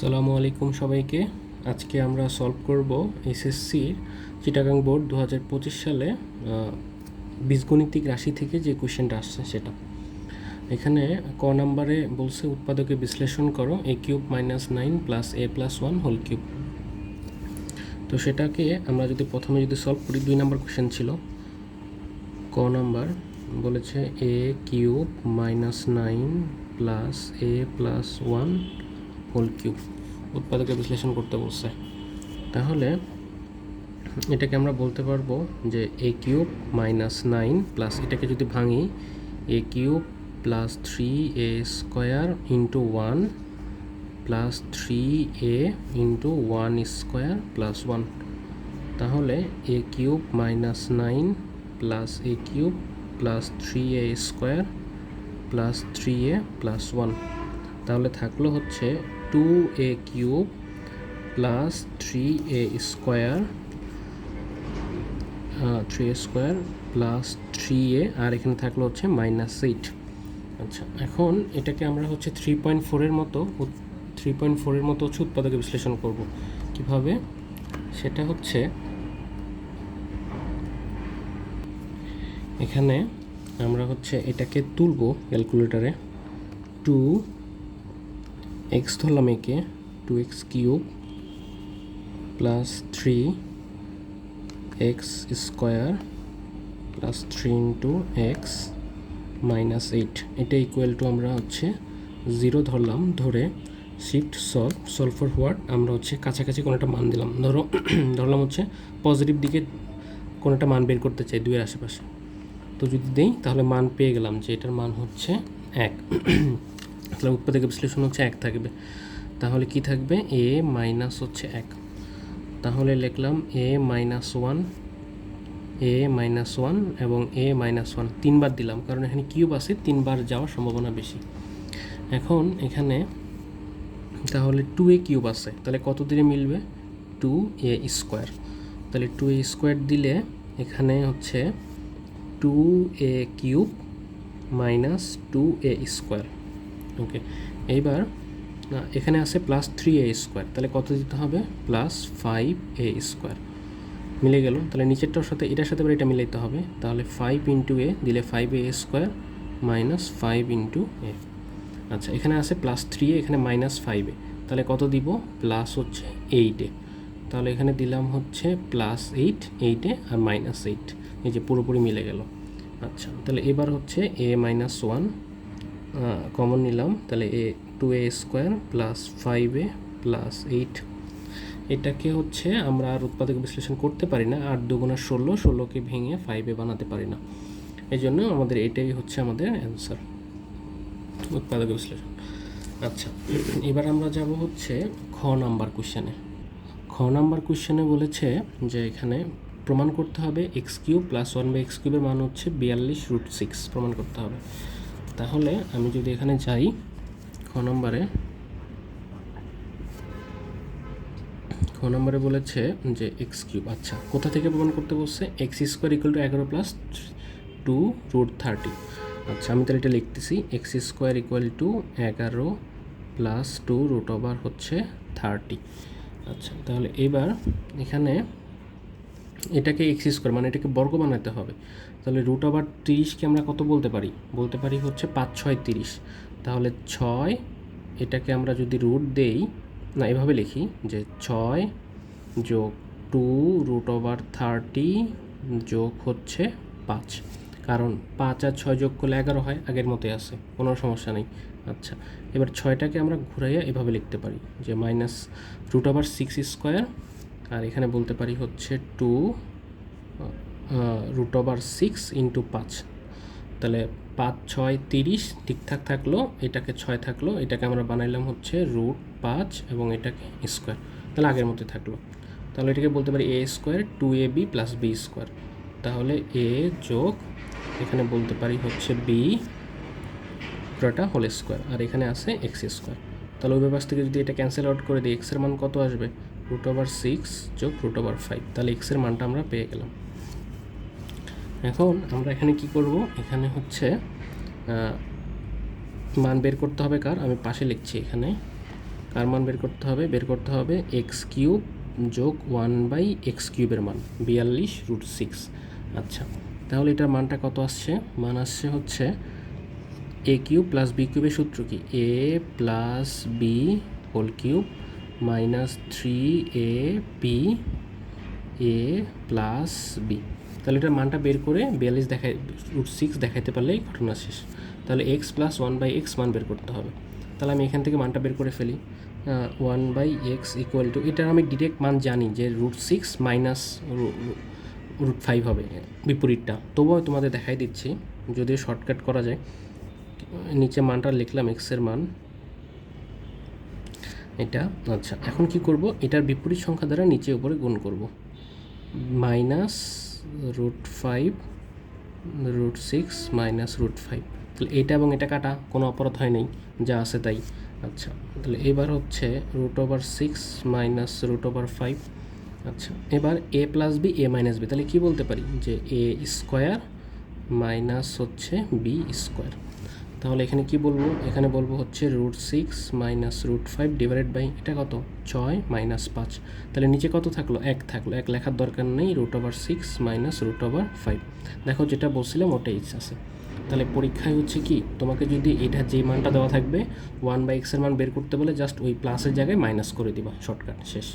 আসসালামু আলাইকুম সবাইকে। আজকে আমরা সলভ করব এসএসসির চিটাগাং বোর্ড 2025 সালে বীজগণিতিক রাশি থেকে যে কোশ্চেনটা আসছে সেটা। এখানে ক নাম্বারে বলছে উৎপাদকে বিশ্লেষণ করো a³ - 9 + a+1 হোল কিউব। তো সেটাকে আমরা যদি প্রথমে সলভ করি, 2 নাম্বার কোশ্চেন ছিল। ক নাম্বার বলেছে a³ - 9 + a+1 হোল কিউব উৎপাদকে বিশ্লেষণ করতে বলছে। তাহলে এটাকে আমরা বলতে পারবো যে a³ - 9 প্লাস এটাকে যদি ভাঙি a³ + 3a² × 1 + 3a × 1² + 1। তাহলে a³ - 9 + a³ + 3a² + 3a + 1। তাহলে থাকলো হচ্ছে 2a³ + 3a² + 3a, আর এখানে থাকলো হচ্ছে -8। আচ্ছা, এখন এটাকে আমরা হচ্ছে 3.4 এর মতো হচ্ছে উৎপাদকে বিশ্লেষণ করব। কিভাবে সেটা হচ্ছে, এখানে আমরা হচ্ছে এটাকে তুলবো ক্যালকুলেটরে। 2x ধরলাম, একে 2x³ + 3x² + 3 × x - 8, এটা ইকুয়াল টু আমরা হচ্ছে 0 ধরলাম। ধরে শিফট সলভ ফর হোয়াট, আমরা হচ্ছে কাছাকাছি কোনো একটা মান দিলাম। ধরলাম হচ্ছে পজিটিভ দিকে কোনো একটা মান বের করতে চাই 2 এর আশেপাশে। তো যদি দেই তাহলে মান পেয়ে গেলাম যে এটার মান হচ্ছে 1। তাহলে উৎপাদকে বিশ্লেষণ হচ্ছে 1 থাকবে। তাহলে কি থাকবে? a - হচ্ছে 1। তাহলে লিখলাম a - 1 এবং a - 1 তিনবার দিলাম, কারণ এখানে কিউব আছে, 3 বার যাওয়ার সম্ভাবনা বেশি। এখন এখানে তাহলে 2a³ আছে, তাহলে কত দিলে মিলবে? 2a²। তাহলে 2a² দিলে এখানে হচ্ছে 2a³ - 2a²। ওকে, এইবার এখানে আছে +3a², তাহলে কত দিতে হবে? +5a²। মিলে গেল। তাহলে নিচেরটার সাথে এটার সাথে এটা মিলাইতে হবে। তাহলে 5 × a দিলে 5a² - 5 × a। আচ্ছা, এখানে আছে +3a, এখানে -5a, তাহলে কত দিব? প্লাস হচ্ছে 8a। তাহলে এখানে দিলাম হচ্ছে +8, 8a আর -8, এই যে পুরোপুরি মিলে গেল। আচ্ছা, তাহলে এবার হচ্ছে a - 1 কমন নিলাম, তাহলে 2a² + 5a + 8। এটাকে হচ্ছে আমরা আর উৎপাদক বিশ্লেষণ করতে পারি না, 8 × 2 = 16, 16কে ভেঙে 5a বানাতে পারি না। এই জন্য আমাদের এটাই হচ্ছে আমাদের অ্যান্সার, উৎপাদক বিশ্লেষণ। আচ্ছা, এবার আমরা যাব হচ্ছে খ নাম্বার কোশ্চেনে। খ নাম্বার কোশ্চেনে বলেছে যে এখানে প্রমাণ করতে হবে x³ + 1/x³ এর মান হচ্ছে 42√6 প্রমাণ করতে হবে। তাহলে আমি যদি এখানে যাই খ নম্বরে বলেছে যে x³। আচ্ছা, কোথা থেকে প্রমাণ করতে বলছে? x² = 11 + 2√30। আচ্ছা, আমি তাহলে এটা লিখতেছি, x² = 11 + 2√30। আচ্ছা, তাহলে এবার এখানে এটাকে x² মানে এটাকে বর্গ বানাতে হবে। তাহলে √30কে আমরা কত বলতে পারি? বলতে পারি হচ্ছে 5 × 6 = 30। তাহলে 6, এটাকে আমরা যদি রুট দেই, না এভাবে লিখি যে 6 + 2√30 যোগ হচ্ছে 5, কারণ 5 আর 6 যোগ করলে 11 হয়, আগের মতোই আছে, কোনো সমস্যা নেই। আচ্ছা, এবার 6টাকে আমরা ঘুরাইয়া এভাবে লিখতে পারি যে -√6², আর এখানে বলতে পারি হচ্ছে 2√6 × 5। তাহলে 5 × 6 = 30 ঠিকঠাক থাকলো, এটাকে 6 থাকলো, এটাকে আমরা বানাইলাম হচ্ছে √5 এবং এটাকে স্কোয়ার, তাহলে আগের মতো থাকলো। তাহলে এটাকে বলতে পারি a² 2ab + b²। তাহলে a যোগ এখানে বলতে পারি হচ্ছে b পুরোটা হোল স্কোয়ার, আর এখানে আছে x²। তাহলে ওই ব্যাপার থেকে যদি এটা ক্যান্সেল আউট করে দিই, এক্সের মান কত আসবে? √6 যোগ √5, তাহলে এক্সের মানটা আমরা পেয়ে গেলাম। এখন আমরা এখানে কি করব? এখানে হচ্ছে মান বের করতে হবে কার, আমি পাশে লিখছি এখানে, কার মান বের করতে হবে? বের করতে হবে এক্স কিউব যোগ 1/x³ মান 42√6। আচ্ছা, তাহলে এটার মানটা কত আসছে? মান আসছে হচ্ছে এ কিউব প্লাস বি কিউবের সূত্র কি? A plus B whole cube minus 3ab A plus B. তাহলে এটার মানটা বের করে 42√6 দেখাইতে পারলেই ঘটনা শেষ। তাহলে এক্স প্লাস 1/x মান বের করতে হবে। তাহলে আমি এখান থেকে মানটা বের করে ফেলি। 1/x ইকুয়াল টু, এটার আমি ডিরেক্ট মান জানি যে √6 মাইনাস √5 হবে বিপরীতটা, তবুও তোমাদের দেখাই দিচ্ছি, যদিও শর্টকাট করা যায়। নিচে মানটা লিখলাম, এক্সের মান এটা। আচ্ছা, এখন কি করব? এটার বিপরীত সংখ্যা দ্বারা নিচে উপরে গুণ করব। Minus √5 √6 minus √5। তাহলে এটা এবং এটা কাটা, কোনো অপরাধ হয় নাই, যা আছে তাই। আচ্ছা, তাহলে এবার হচ্ছে √6 মাইনাস √5। আচ্ছা, এবার এ plus B A minus B, তাহলে কি বলতে পারি যে এ স্কোয়ার মাইনাস হচ্ছে বি স্কোয়ার। তাহলে এখানে কি বলবো? এখানে বলবো হচ্ছে √6 মাইনাস √5 ডিভাইডেড বাই এটা কত? 6 মাইনাস 5। তাহলে নিচে কত থাকলো? 1 থাকলো। 1 লেখার দরকার নেই, √6 মাইনাস √5। দেখো যেটা বলছিলাম ওটাই আছে। তাহলে পরীক্ষায় হচ্ছে কি, তোমাকে যদি এটা যে মানটা দেওয়া থাকবে 1/x এর মান বের করতে বলে জাস্ট ওই প্লাসের জায়গায় মাইনাস করে দিবা, শর্টকাট, শেষ।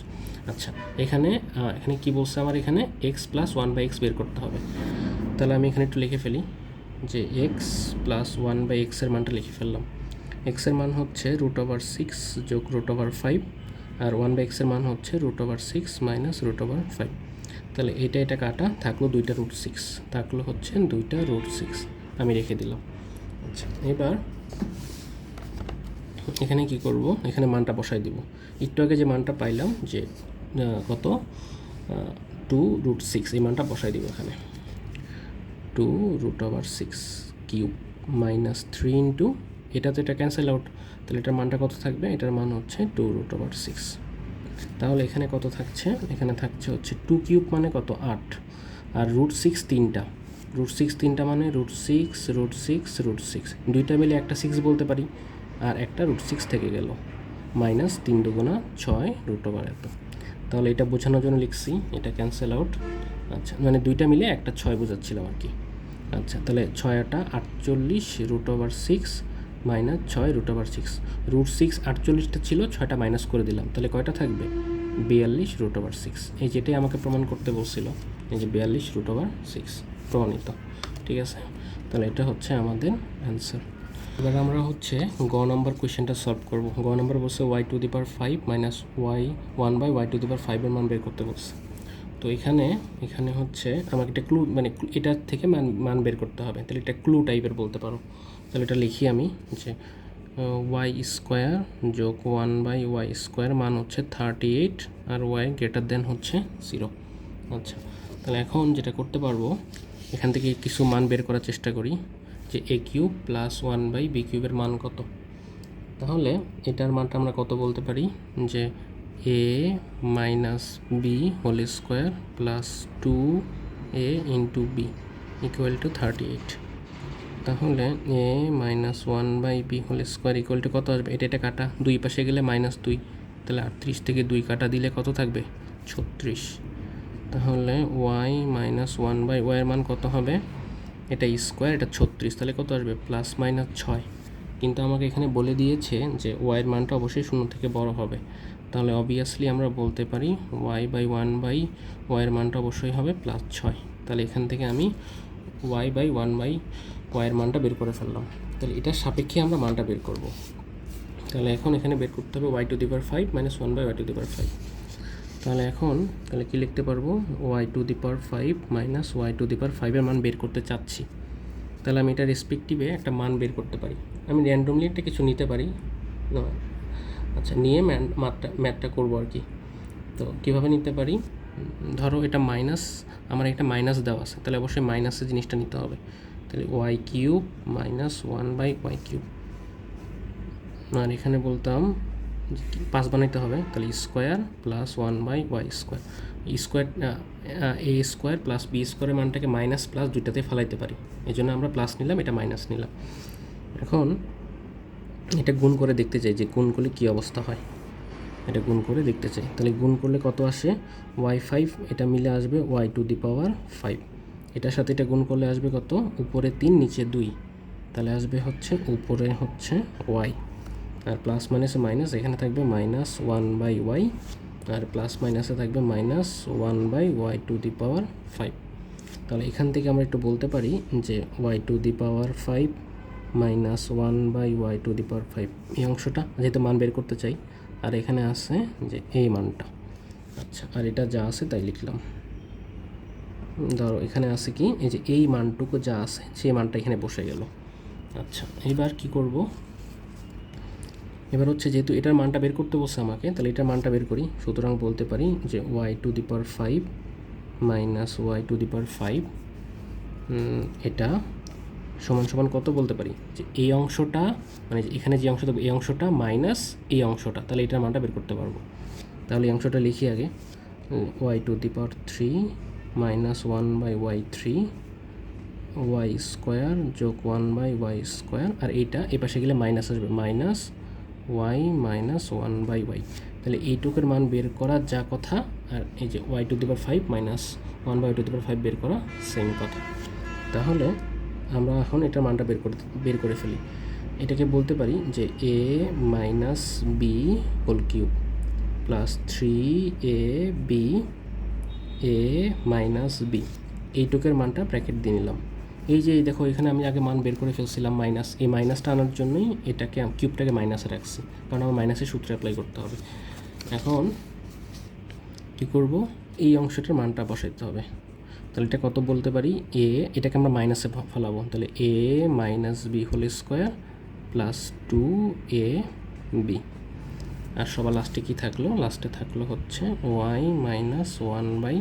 আচ্ছা, এখানে কি বলছে আমার? এখানে এক্স প্লাস 1/x বের করতে হবে। তাহলে আমি এখানে একটু লিখে ফেলি যে এক্স প্লাস 1/x এর মানটা লিখে ফেললাম। এক্সের মান হচ্ছে √6 যোগ √5, আর 1/x এর মান হচ্ছে √6 মাইনাস √5। তাহলে এটা কাটা, থাকলো 2টা √6, থাকলো হচ্ছে 2টা √6, আমি রেখে দিলাম। আচ্ছা, এবার এখানে কি করব? এখানে মানটা বসাই দিব। একটু আগে যে মানটা পাইলাম যে কত 2√6, এই মানটা বসাই দিব এখানে। 2√6 কিউব মাইনাস 3 ইন্টু এটা তো এটা ক্যান্সেল আউট, তাহলে এটার মানটা কত থাকবে? এটার মান হচ্ছে 2√6। তাহলে এখানে কত থাকছে? এখানে থাকছে হচ্ছে 2 কিউব মানে কত? 8, আর √6 3টা, √6 3টা মানে √6 দুইটা মিলে একটা 6 বলতে পারি, আর একটা √6 থেকে গেল, মাইনাস 3 দুগুণা 6 √এত। তাহলে এটা বোঝানোর জন্য লিখছি, এটা ক্যান্সেল আউট। আচ্ছা, মানে দুইটা মিলে একটা 6 বোঝাচ্ছিলাম আর কি। আচ্ছা, তাহলে 6টা 48 √6 মাইনাস 6 √6। √6 48টা ছিল, 6টা মাইনাস করে দিলাম, তাহলে কয়টা থাকবে? 42 √6। এই যেটাই আমাকে প্রমাণ করতে বলছিল, এই যে 42 √6 প্রমাণিত। ঠিক আছে, তাহলে এটা হচ্ছে আমাদের অ্যান্সার। এবার আমরা হচ্ছে গ নম্বর কোয়েশ্চেনটা সলভ করব। গ নম্বর বলছে y⁵ মাইনাস y1/y⁵ এর মান বের করতে বলছে। তো এখানে হচ্ছে আমাকে একটা ক্লু, মানে এটার থেকে মান বের করতে হবে, তাহলে এটা ক্লু টাইপের বলতে পারো। তাহলে এটা লিখি আমি যে y² যোগ 1/y² মান হচ্ছে 38, আর y গ্রেটার দেন হচ্ছে 0। আচ্ছা, তাহলে এখন যেটা করতে পারবো, এখান থেকে কিছু মান বের করার চেষ্টা করি যে a³ প্লাস 1/b³ এর মান কত। তাহলে এটার মানটা আমরা কত বলতে পারি? যে a minus b whole square plus 2a into b equal to 38। তাহলে a minus 1/b whole square equal to কত আসবে? এটা কাটা, দুই পাশে গেলে -2, তাহলে 38 থেকে 2 কাটা দিলে কত থাকবে? 36। তাহলে y মাইনাস 1/y এর মান কত হবে? এটা স্কোয়ার, এটা 36, তাহলে কত আসবে? +-6। কিন্তু আমাকে এখানে বলে দিয়েছে যে y এর মানটা অবশ্যই 0 থেকে বড় হবে, তাহলে অবভিয়াসলি আমরা বলতে পারি y/1/y এর মানটা অবশ্যই হবে +6। তাহলে এখান থেকে আমি y/1/y এর মানটা বের করে ফেললাম। তাহলে এটার সাপেক্ষে আমরা মানটা বের করব। তাহলে এখন এখানে বের করতে হবে y⁵ মাইনাস 1/y⁵। তাহলে কি লিখতে পারবো? y⁵ মাইনাস y⁵ এর মান বের করতে চাচ্ছি। তাহলে আমি এটা রেসপেক্টিভে একটা মান বের করতে পারি, আমি র্যান্ডমলি একটা কিছু নিতে পারি না। আচ্ছা, নিয়ে ম্যাথটা করবো আর কি। তো কীভাবে নিতে পারি? ধরো এটা মাইনাস, আমার একটা মাইনাস দেওয়া আছে, তাহলে অবশ্যই মাইনাসের জিনিসটা নিতে হবে। তাহলে y³ মাইনাস 1/y³, আর এখানে বলতাম 5 বানাইতে হবে, তাহলে square plus 1/y²। a² plus b² মানটাকে মাইনাস প্লাস দুইটাতে ফেলাইতে পারি, এই জন্য আমরা প্লাস নিলাম, এটা মাইনাস নিলাম। এখন এটা গুণ করে দেখতে চাই যে গুণ করলে কী অবস্থা হয়। এটা গুণ করে দেখতে চাই। তাহলে গুণ করলে কত আসে, y5, এটা মিলে আসবে y⁵, এটার সাথে এটা গুণ করলে আসবে কত, উপরে 3 নিচে 2, তাহলে আসবে হচ্ছে উপরে হচ্ছে y, আর প্লাস মাইনাসে মাইনাস, এখানে থাকবে -1/y, আর প্লাস মাইনাসে থাকবে -1/y⁵। তাহলে এখান থেকে আমরা একটু বলতে পারি যে y⁵ -1/y⁵, এই অংশটা যেহেতু মান বের করতে চাই, আর এখানে আছে যে এই মানটা। আচ্ছা, আর এটা যা আছে তাই লিখলাম। ধরো এখানে আছে কি, এই যে এই মানটুকু যা আছে সেই মানটা এখানে বসে গেল। আচ্ছা, এবার কি করব, এবার হচ্ছে যেহেতু এটার মানটা বের করতে বলছে আমাকে, তাহলে এটার মানটা বের করি। সুতরাং বলতে পারি যে y⁵ -y⁵, এটা সমান সমান কত বলতে পারি, যে এই অংশটা মানে এখানে যে অংশটা, এই অংশটা মাইনাস এই অংশটা, তাহলে এটার মানটা বের করতে পারবো। তাহলে এই অংশটা লিখি আগে, y⁵ -1/y3 y² যোগ 1/y², আর এইটা এই পাশে গেলে মাইনাস আসবে, -y -1/y। তাহলে এইটুকের মান বের করা যা কথা, আর এই যে y⁵ -1/y⁵ বের করা সেম কথা। তাহলে আমরা এখন এটার মানটা বের করে ফেলি। এটাকে বলতে পারি যে a - b whole cube plus 3ab a - b, এইটুকের মানটা ব্র্যাকেট দিয়ে নিলাম। এই যে দেখো এখানে আমি আগে মান বের করে ফেলছিলাম মাইনাস, এই মাইনাসটা আনার জন্যই এটাকে কিউবটাকে মাইনাসে রাখছি, কারণ আমার মাইনাসের সূত্র অ্যাপ্লাই করতে হবে। এখন কি করব, এই অংশটার মানটা বসাইতে হবে। তাহলে এটা কত বলতে পারি, এটাকে আমরা মাইনাসে ফেলাবো, তাহলে a - b whole square plus 2ab, আর সবার লাস্টে কি থাকলো, লাস্টে থাকলো হচ্ছে y -1/y।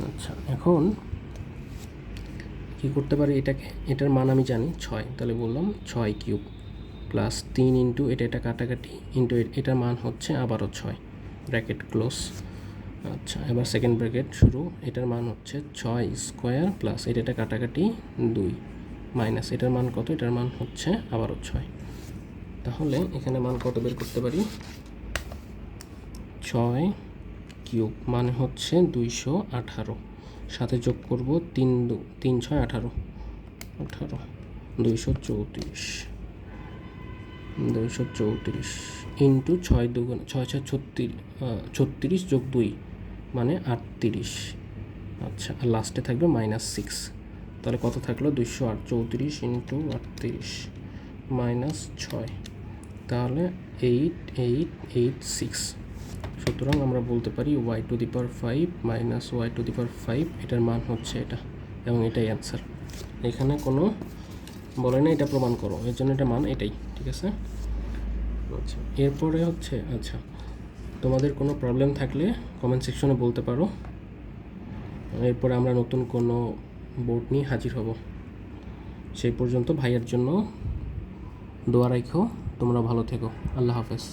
আচ্ছা, এখন কি করতে পারি, এটার মান আমি জানি 6, তাহলে বললাম 6³ প্লাস 3 ইন্টু এটা কাটাকাটি ইন্টু এটার মান হচ্ছে আবারও 6, ব্র্যাকেট ক্লোজ। আচ্ছা, এবার সেকেন্ড ব্র্যাকেট শুরু, এটার মান হচ্ছে 6² প্লাস এটা কাটাকাটি 2 মাইনাস এটার মান কত, এটার মান হচ্ছে আবারও 6। তাহলে এখানে মান কত বের করতে পারি, 6³ মানে হচ্ছে 218, সাথে যোগ করব 3 6 18 234 ইন্টু 6 2 6 6 36 যোগ 2 মানে 38। আচ্ছা, আর লাস্টে থাকবে -6, তাহলে কত থাকলো, 234 ইন্টু 38 -6, তাহলে 8886। সুতরাং আমরা বলতে পারি y⁵ -y⁵, এটার মান হচ্ছে এটা, এবং এটাই অ্যান্সার। এখানে কোনো বলে না এটা প্রমাণ করো, এর জন্য এটা মান এটাই, ঠিক আছে। আচ্ছা, এরপরে হচ্ছে, আচ্ছা তোমাদের কোনো প্রবলেম থাকলে কমেন্ট সেকশনে বলতে পারো, এরপরে আমরা নতুন কোনো বোর্ড নিয়ে হাজির হব। সেই পর্যন্ত ভাইয়ের জন্য দোয়া রাখো, তোমরা ভালো থেকো, আল্লাহ হাফেজ।